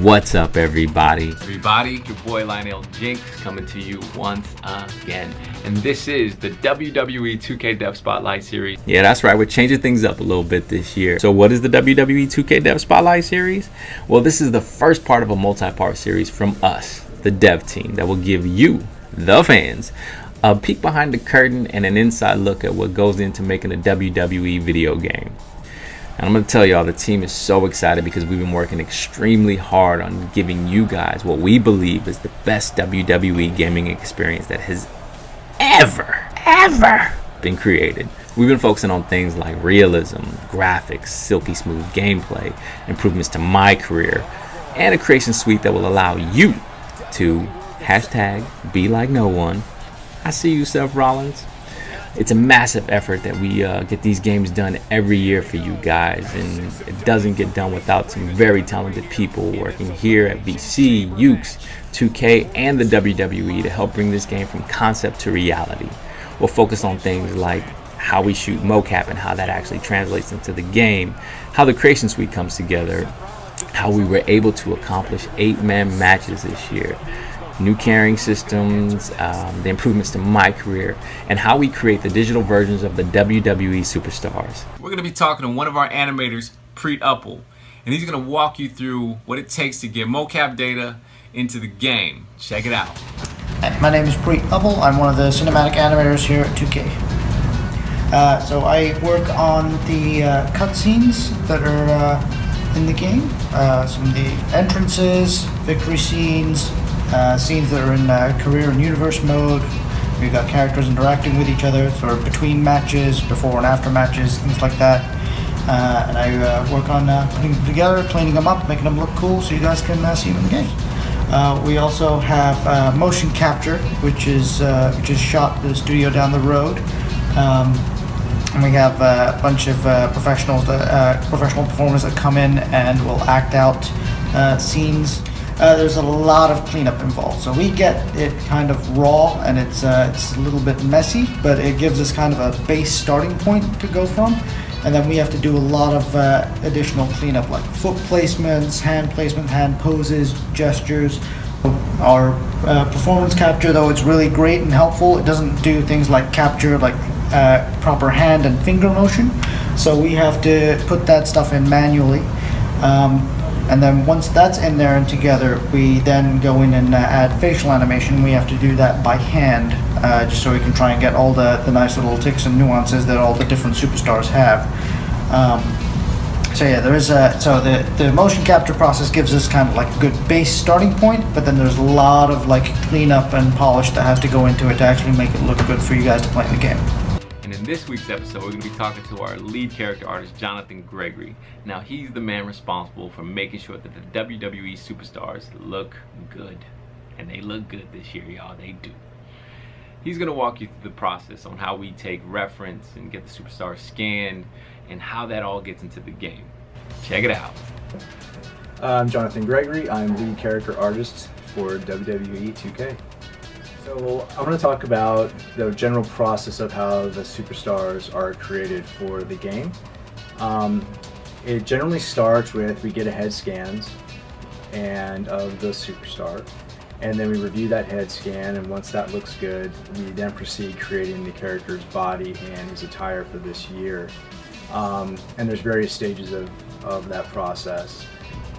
What's up, everybody? Your boy Lionel Jinx coming to you once again. And this is the WWE 2K Dev Spotlight Series. Yeah, that's right. We're changing things up a little bit this year. So what is the WWE 2K Dev Spotlight Series? Well, this is the first part of a multi-part series from us, the dev team, that will give you, the fans, a peek behind the curtain and an inside look at what goes into making a WWE video game. And I'm going to tell y'all, the team is so excited because we've been working extremely hard on giving you guys what we believe is the best WWE gaming experience that has ever been created. We've been focusing on things like realism, graphics, silky smooth gameplay, improvements to my career, and a creation suite that will allow you to #be like no one. I see you, Seth Rollins. It's a massive effort that we get these games done every year for you guys, and it doesn't get done without some very talented people working here at VC, Ukes, 2K, and the WWE to help bring this game from concept to reality. We'll focus on things like how we shoot mocap and how that actually translates into the game, how the creation suite comes together, how we were able to accomplish 8-man matches this year, new carrying systems, the improvements to my career, and how we create the digital versions of the WWE superstars. We're going to be talking to one of our animators, Preet Uppal, and he's going to walk you through what it takes to get mocap data into the game. Check it out. My name is Preet Uppal. I'm one of the cinematic animators here at 2K. So I work on the cutscenes that are in the game, some of the entrances, victory scenes, scenes that are in career and universe mode. We've got characters interacting with each other, sort of between matches, before and after matches, things like that. And I work on putting them together, cleaning them up, making them look cool so you guys can see them in the game. We also have motion capture, which is shot at the studio down the road. And we have a bunch of professional performers that come in and will act out scenes. There's a lot of cleanup involved, so we get it kind of raw and it's a little bit messy, but it gives us kind of a base starting point to go from, and then we have to do a lot of additional cleanup like foot placements, hand poses, gestures. Our performance capture, though it's really great and helpful, it doesn't do things like capture like proper hand and finger motion, so we have to put that stuff in manually. And then once that's in there and together, we then go in and add facial animation. We have to do that by hand, just so we can try and get all the nice little ticks and nuances that all the different superstars have. So yeah, there is the motion capture process gives us kind of like a good base starting point, but then there's a lot of like cleanup and polish that has to go into it to actually make it look good for you guys to play in the game. And in this week's episode, we're going to be talking to our lead character artist, Jonathan Gregory. Now, he's the man responsible for making sure that the WWE superstars look good. And they look good this year, y'all. They do. He's going to walk you through the process on how we take reference and get the superstars scanned and how that all gets into the game. Check it out. I'm Jonathan Gregory. I'm lead character artist for WWE 2K. So I want to talk about the general process of how the superstars are created for the game. It generally starts with we get a head scans and of the superstar, and then we review that head scan, and once that looks good, we then proceed creating the character's body and his attire for this year. And there's various stages of that process,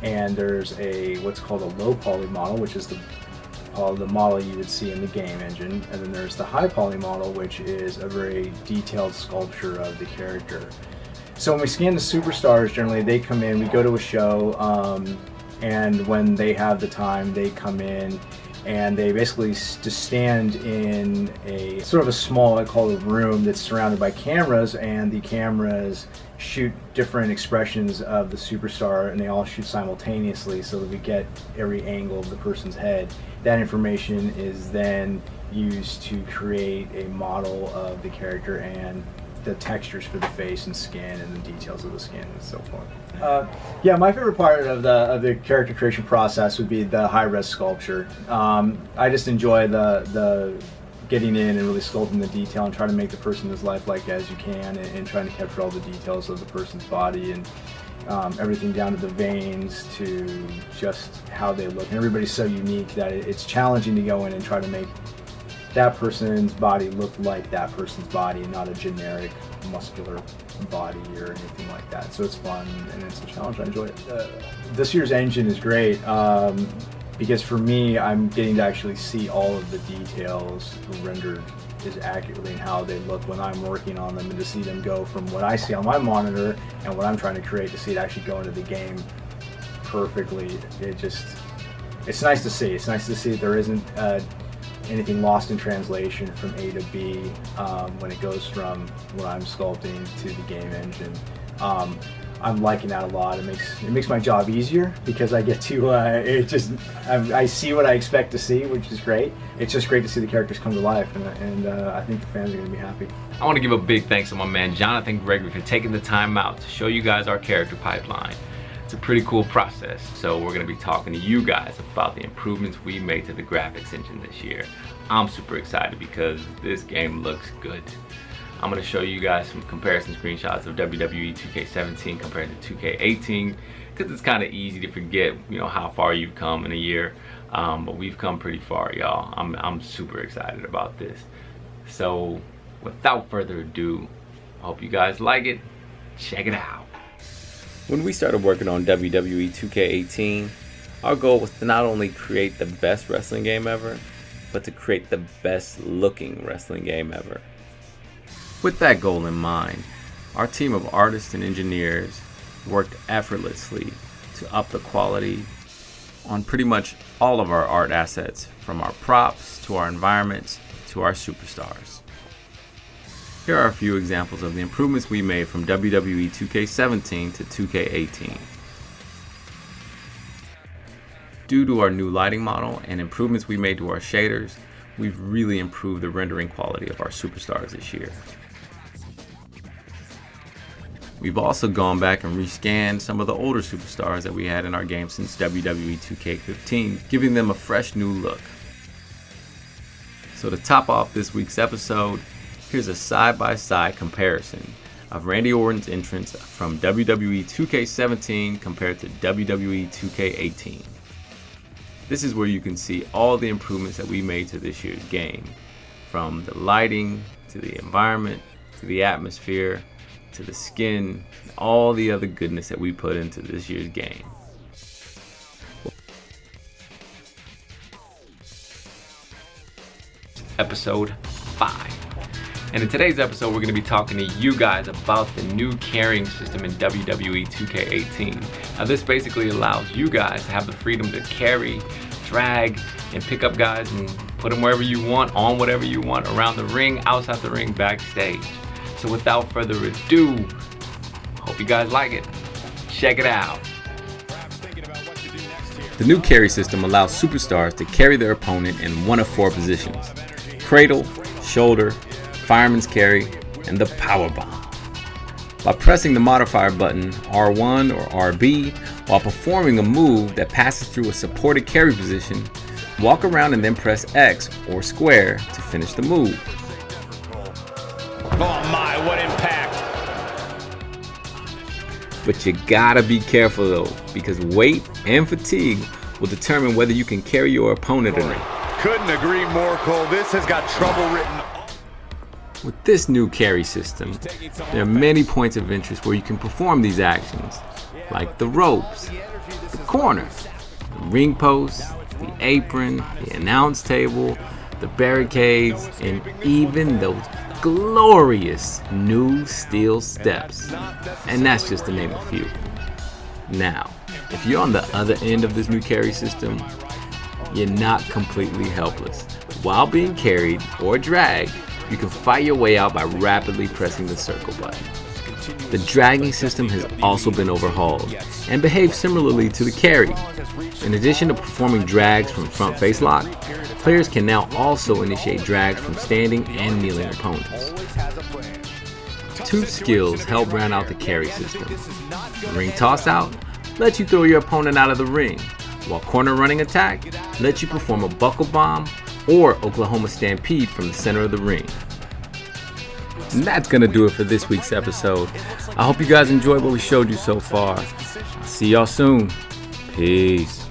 and there's what's called a low poly model, which is the model you would see in the game engine, and then there's the high poly model, which is a very detailed sculpture of the character. So when we scan the superstars, generally they come in, we go to a show, and when they have the time, they come in and they basically just stand in a sort of a small, I call it a room, that's surrounded by cameras, and the cameras shoot different expressions of the superstar, and they all shoot simultaneously so that we get every angle of the person's head. That information is then used to create a model of the character and the textures for the face and skin and the details of the skin and so forth. Yeah, my favorite part of the character creation process would be the high-res sculpture. I just enjoy the getting in and really sculpting the detail and trying to make the person as lifelike as you can, and trying to capture all the details of the person's body everything down to the veins to just how they look. And everybody's so unique that it's challenging to go in and try to make that person's body look like that person's body and not a generic muscular body or anything like that. So it's fun and it's a challenge. I enjoy it. This year's engine is great because for me, I'm getting to actually see all of the details rendered as accurately and how they look when I'm working on them, and to see them go from what I see on my monitor and what I'm trying to create to see it actually go into the game perfectly. It's nice to see. It's nice to see that there isn't anything lost in translation from A to B when it goes from what I'm sculpting to the game engine. I'm liking that a lot. It makes my job easier because I get to I see what I expect to see, which is great. It's just great to see the characters come to life, and I think the fans are going to be happy. I want to give a big thanks to my man Jonathan Gregory for taking the time out to show you guys our character pipeline. It's a pretty cool process, so we're going to be talking to you guys about the improvements we made to the graphics engine this year. I'm super excited because this game looks good. I'm going to show you guys some comparison screenshots of WWE 2K17 compared to 2K18 because it's kind of easy to forget, you know, how far you've come in a year, but we've come pretty far, y'all. I'm super excited about this. So without further ado, I hope you guys like it. Check it out. When we started working on WWE 2K18, our goal was to not only create the best wrestling game ever, but to create the best looking wrestling game ever. With that goal in mind, our team of artists and engineers worked effortlessly to up the quality on pretty much all of our art assets, from our props to our environments to our superstars. Here are a few examples of the improvements we made from WWE 2K17 to 2K18. Due to our new lighting model and improvements we made to our shaders, we've really improved the rendering quality of our superstars this year. We've also gone back and rescanned some of the older superstars that we had in our game since WWE 2K15, giving them a fresh new look. So to top off this week's episode, here's a side-by-side comparison of Randy Orton's entrance from WWE 2K17 compared to WWE 2K18. This is where you can see all the improvements that we made to this year's game, from the lighting, to the environment, to the atmosphere, to the skin, and all the other goodness that we put into this year's game. Episode 5. And in today's episode, we're going to be talking to you guys about the new carrying system in WWE 2K18. Now, this basically allows you guys to have the freedom to carry, drag, and pick up guys and put them wherever you want, on whatever you want, around the ring, outside the ring, backstage. So without further ado, hope you guys like it. Check it out. The new carry system allows superstars to carry their opponent in one of 4 positions: cradle, shoulder, fireman's carry, and the power bomb. By pressing the modifier button R1 or RB while performing a move that passes through a supported carry position, walk around and then press X or square to finish the move. Oh my, what impact! But you gotta be careful though, because weight and fatigue will determine whether you can carry your opponent or not. Couldn't agree more, Cole. This has got trouble written. With this new carry system, there are many points of interest where you can perform these actions, like the ropes, the corner, the ring post, the apron, the announce table, the barricades, and even those glorious new steel steps. And that's just to name a few. Now, if you're on the other end of this new carry system, you're not completely helpless. While being carried or dragged, you can fight your way out by rapidly pressing the circle button. The dragging system has also been overhauled and behaves similarly to the carry. In addition to performing drags from front face lock, players can now also initiate drags from standing and kneeling opponents. 2 skills help round out the carry system. The ring toss out lets you throw your opponent out of the ring, while corner running attack lets you perform a buckle bomb or Oklahoma Stampede from the center of the ring. And that's gonna do it for this week's episode. I hope you guys enjoyed what we showed you so far. I'll see y'all soon. Peace.